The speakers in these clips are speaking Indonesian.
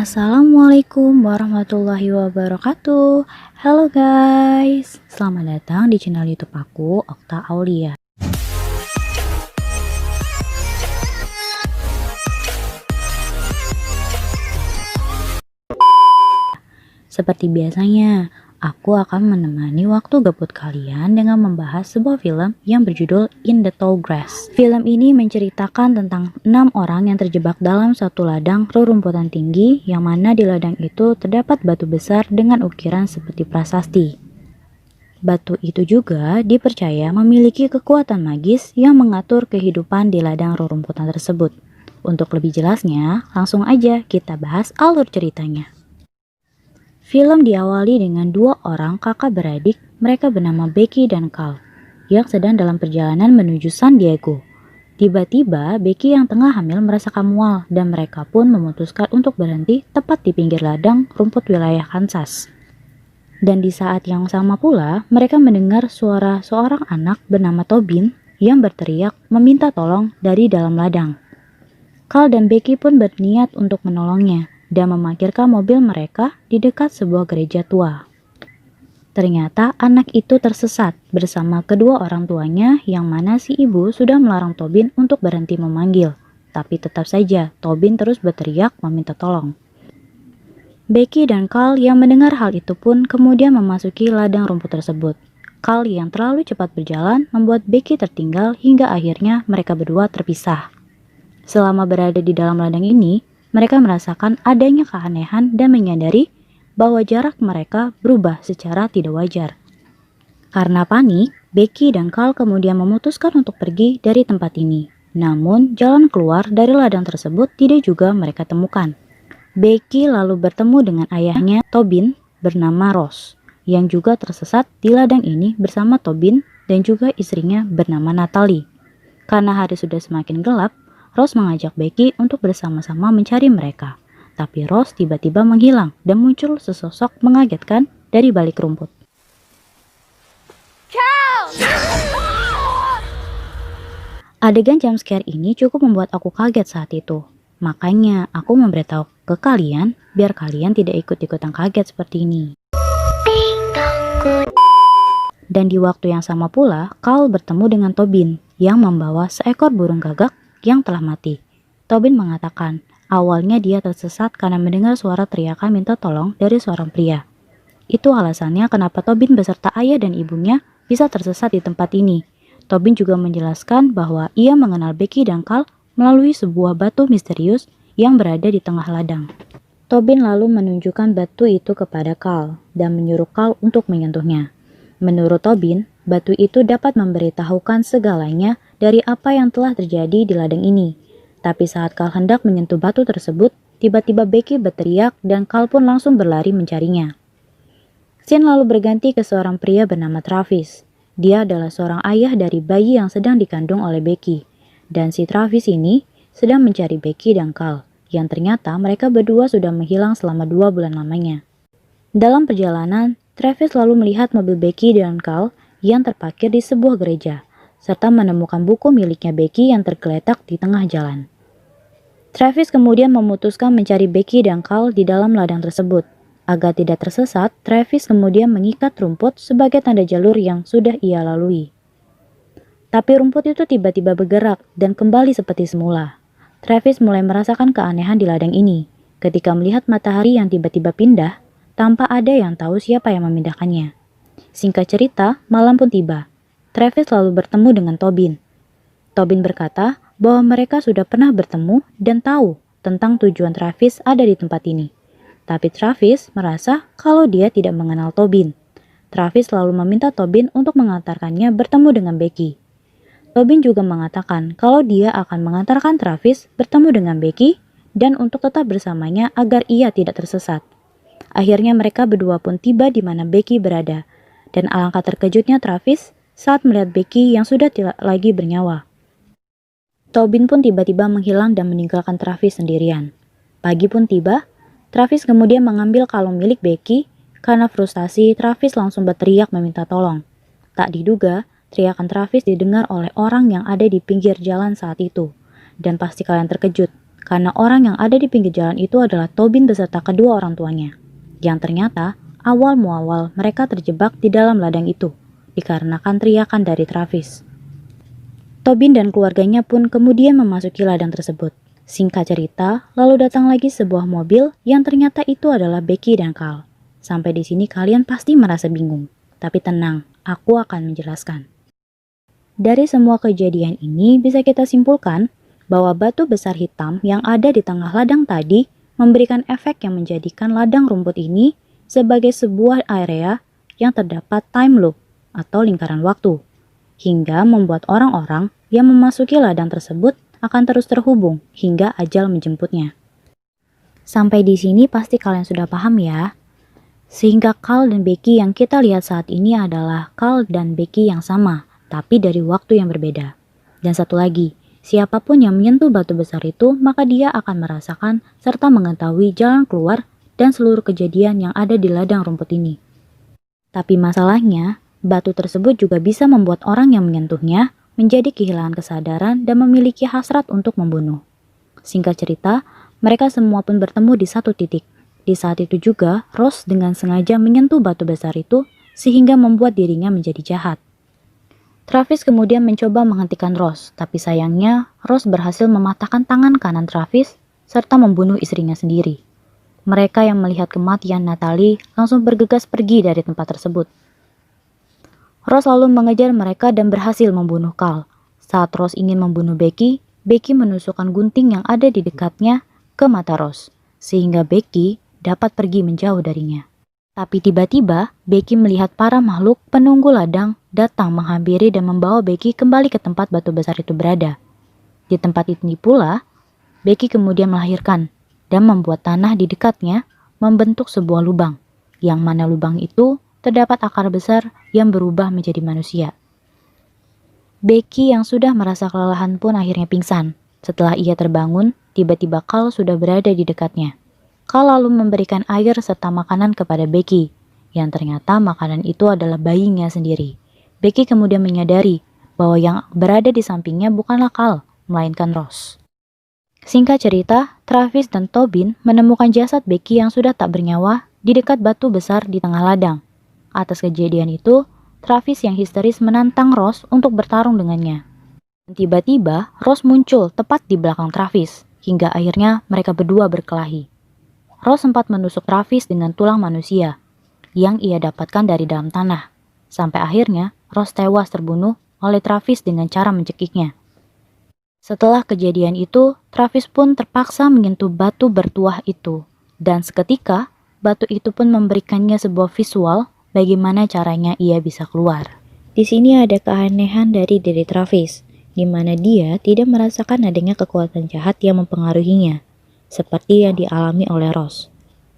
Assalamualaikum warahmatullahi wabarakatuh. Halo guys, selamat datang di channel YouTube aku, Okta Aulia. Seperti biasanya, aku akan menemani waktu gabut kalian dengan membahas sebuah film yang berjudul In the Tall Grass. Film ini menceritakan tentang 6 orang yang terjebak dalam satu ladang rerumputan tinggi, yang mana di ladang itu terdapat batu besar dengan ukiran seperti prasasti. Batu itu juga dipercaya memiliki kekuatan magis yang mengatur kehidupan di ladang rerumputan tersebut. Untuk lebih jelasnya, langsung aja kita bahas alur ceritanya. Film diawali dengan 2 orang kakak beradik, mereka bernama Becky dan Carl, yang sedang dalam perjalanan menuju San Diego. Tiba-tiba, Becky yang tengah hamil merasakan mual dan mereka pun memutuskan untuk berhenti tepat di pinggir ladang rumput wilayah Kansas. Dan di saat yang sama pula, mereka mendengar suara seorang anak bernama Tobin yang berteriak meminta tolong dari dalam ladang. Carl dan Becky pun berniat untuk menolongnya dan memarkirkan mobil mereka di dekat sebuah gereja tua. Ternyata anak itu tersesat bersama kedua orang tuanya, yang mana si ibu sudah melarang Tobin untuk berhenti memanggil. Tapi tetap saja Tobin terus berteriak meminta tolong. Becky dan Carl yang mendengar hal itu pun kemudian memasuki ladang rumput tersebut. Carl yang terlalu cepat berjalan membuat Becky tertinggal hingga akhirnya mereka berdua terpisah. Selama berada di dalam ladang ini, mereka merasakan adanya keanehan dan menyadari bahwa jarak mereka berubah secara tidak wajar. Karena panik, Becky dan Carl kemudian memutuskan untuk pergi dari tempat ini. Namun, jalan keluar dari ladang tersebut tidak juga mereka temukan. Becky lalu bertemu dengan ayahnya, Tobin, bernama Ross, yang juga tersesat di ladang ini bersama Tobin dan juga istrinya bernama Natalie. Karena hari sudah semakin gelap, Ross mengajak Becky untuk bersama-sama mencari mereka. Tapi Ross tiba-tiba menghilang dan muncul sesosok mengagetkan dari balik rumput. Adegan jump scare ini cukup membuat aku kaget saat itu. Makanya aku memberitahu ke kalian biar kalian tidak ikut-ikutan kaget seperti ini. Dan di waktu yang sama pula, Carl bertemu dengan Tobin yang membawa seekor burung gagak yang telah mati. Tobin mengatakan, awalnya dia tersesat karena mendengar suara teriakan minta tolong dari seorang pria. Itu alasannya kenapa Tobin beserta ayah dan ibunya bisa tersesat di tempat ini. Tobin juga menjelaskan bahwa ia mengenal Becky dan Carl melalui sebuah batu misterius yang berada di tengah ladang. Tobin lalu menunjukkan batu itu kepada Carl dan menyuruh Carl untuk menyentuhnya. Menurut Tobin, batu itu dapat memberitahukan segalanya dari apa yang telah terjadi di ladang ini. Tapi saat Carl hendak menyentuh batu tersebut, tiba-tiba Becky berteriak dan Carl pun langsung berlari mencarinya. Scene lalu berganti ke seorang pria bernama Travis. Dia adalah seorang ayah dari bayi yang sedang dikandung oleh Becky. Dan si Travis ini sedang mencari Becky dan Carl, yang ternyata mereka berdua sudah menghilang selama 2 bulan lamanya. Dalam perjalanan, Travis lalu melihat mobil Becky dan Carl yang terparkir di sebuah gereja, serta menemukan buku miliknya Becky yang tergeletak di tengah jalan. Travis kemudian memutuskan mencari Becky dan Carl di dalam ladang tersebut. Agar tidak tersesat, Travis kemudian mengikat rumput sebagai tanda jalur yang sudah ia lalui. Tapi rumput itu tiba-tiba bergerak dan kembali seperti semula. Travis mulai merasakan keanehan di ladang ini ketika melihat matahari yang tiba-tiba pindah tanpa ada yang tahu siapa yang memindahkannya. Singkat cerita, malam pun tiba. Travis lalu bertemu dengan Tobin. Tobin berkata bahwa mereka sudah pernah bertemu dan tahu tentang tujuan Travis ada di tempat ini. Tapi Travis merasa kalau dia tidak mengenal Tobin. Travis lalu meminta Tobin untuk mengantarkannya bertemu dengan Becky. Tobin juga mengatakan kalau dia akan mengantarkan Travis bertemu dengan Becky dan untuk tetap bersamanya agar ia tidak tersesat. Akhirnya mereka berdua pun tiba di mana Becky berada. Dan alangkah terkejutnya Travis saat melihat Becky yang sudah tidak lagi bernyawa. Tobin pun tiba-tiba menghilang dan meninggalkan Travis sendirian. Pagi pun tiba, Travis kemudian mengambil kalung milik Becky. Karena frustasi, Travis langsung berteriak meminta tolong. Tak diduga, teriakan Travis didengar oleh orang yang ada di pinggir jalan saat itu. Dan pasti kalian terkejut, karena orang yang ada di pinggir jalan itu adalah Tobin beserta kedua orang tuanya, yang ternyata awal muawal mereka terjebak di dalam ladang itu, dikarenakan teriakan dari Travis. Tobin dan keluarganya pun kemudian memasuki ladang tersebut. Singkat cerita, lalu datang lagi sebuah mobil yang ternyata itu adalah Becky dan Carl. Sampai di sini kalian pasti merasa bingung, tapi tenang, aku akan menjelaskan. Dari semua kejadian ini bisa kita simpulkan bahwa batu besar hitam yang ada di tengah ladang tadi memberikan efek yang menjadikan ladang rumput ini sebagai sebuah area yang terdapat time loop atau lingkaran waktu, hingga membuat orang-orang yang memasuki ladang tersebut akan terus terhubung hingga ajal menjemputnya. Sampai di sini pasti kalian sudah paham ya. Sehingga Carl dan Becky yang kita lihat saat ini adalah Carl dan Becky yang sama, tapi dari waktu yang berbeda. Dan satu lagi, siapapun yang menyentuh batu besar itu, maka dia akan merasakan serta mengetahui jalan keluar dan seluruh kejadian yang ada di ladang rumput ini. Tapi masalahnya, batu tersebut juga bisa membuat orang yang menyentuhnya menjadi kehilangan kesadaran dan memiliki hasrat untuk membunuh. Singkat cerita, mereka semua pun bertemu di satu titik. Di saat itu juga, Ross dengan sengaja menyentuh batu besar itu sehingga membuat dirinya menjadi jahat. Travis kemudian mencoba menghentikan Ross, tapi sayangnya Ross berhasil mematahkan tangan kanan Travis serta membunuh istrinya sendiri. Mereka yang melihat kematian Natalie langsung bergegas pergi dari tempat tersebut. Ross lalu mengejar mereka dan berhasil membunuh Carl. Saat Ross ingin membunuh Becky, Becky menusukkan gunting yang ada di dekatnya ke mata Ross, sehingga Becky dapat pergi menjauh darinya. Tapi tiba-tiba, Becky melihat para makhluk penunggu ladang datang menghampiri dan membawa Becky kembali ke tempat batu besar itu berada. Di tempat ini pula, Becky kemudian melahirkan dan membuat tanah di dekatnya membentuk sebuah lubang, yang mana lubang itu terdapat akar besar yang berubah menjadi manusia. Becky yang sudah merasa kelelahan pun akhirnya pingsan. Setelah ia terbangun, tiba-tiba Carl sudah berada di dekatnya. Carl lalu memberikan air serta makanan kepada Becky, yang ternyata makanan itu adalah bayinya sendiri. Becky kemudian menyadari bahwa yang berada di sampingnya bukanlah Carl, melainkan Ross. Singkat cerita, Travis dan Tobin menemukan jasad Becky yang sudah tak bernyawa di dekat batu besar di tengah ladang. Atas kejadian itu, Travis yang histeris menantang Ross untuk bertarung dengannya. Tiba-tiba, Ross muncul tepat di belakang Travis, hingga akhirnya mereka berdua berkelahi. Ross sempat menusuk Travis dengan tulang manusia yang ia dapatkan dari dalam tanah. Sampai akhirnya, Ross tewas terbunuh oleh Travis dengan cara mencekiknya. Setelah kejadian itu, Travis pun terpaksa menyentuh batu bertuah itu. Dan seketika, batu itu pun memberikannya sebuah visual bagaimana caranya ia bisa keluar. Di sini ada keanehan dari diri Travis, di mana dia tidak merasakan adanya kekuatan jahat yang mempengaruhinya, seperti yang dialami oleh Ross.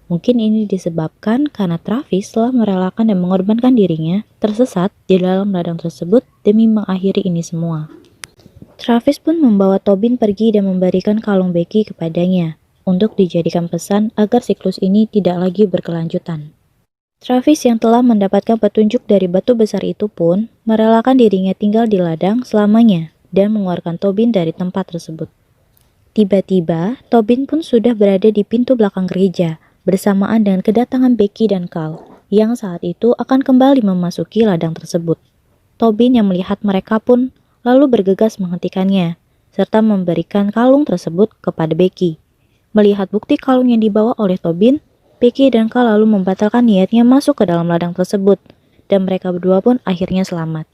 Mungkin ini disebabkan karena Travis telah merelakan dan mengorbankan dirinya tersesat di dalam ladang tersebut demi mengakhiri ini semua. Travis pun membawa Tobin pergi dan memberikan kalung Becky kepadanya untuk dijadikan pesan agar siklus ini tidak lagi berkelanjutan. Travis yang telah mendapatkan petunjuk dari batu besar itu pun merelakan dirinya tinggal di ladang selamanya dan mengeluarkan Tobin dari tempat tersebut. Tiba-tiba, Tobin pun sudah berada di pintu belakang gereja bersamaan dengan kedatangan Becky dan Carl yang saat itu akan kembali memasuki ladang tersebut. Tobin yang melihat mereka pun lalu bergegas menghentikannya serta memberikan kalung tersebut kepada Becky. Melihat bukti kalung yang dibawa oleh Tobin, Becky dan Carl lalu membatalkan niatnya masuk ke dalam ladang tersebut dan mereka berdua pun akhirnya selamat.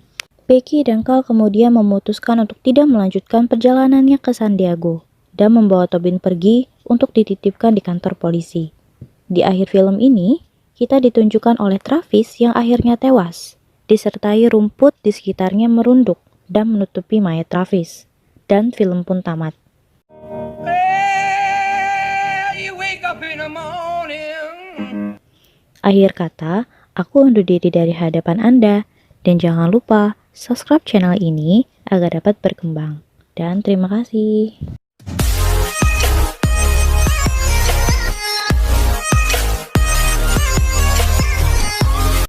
Becky dan Carl kemudian memutuskan untuk tidak melanjutkan perjalanannya ke San Diego dan membawa Tobin pergi untuk dititipkan di kantor polisi. Di akhir film ini, kita ditunjukkan oleh Travis yang akhirnya tewas, disertai rumput di sekitarnya merunduk dan menutupi mayat Travis. Dan film pun tamat. Akhir kata, aku undur diri dari hadapan Anda, dan jangan lupa subscribe channel ini agar dapat berkembang. Dan terima kasih.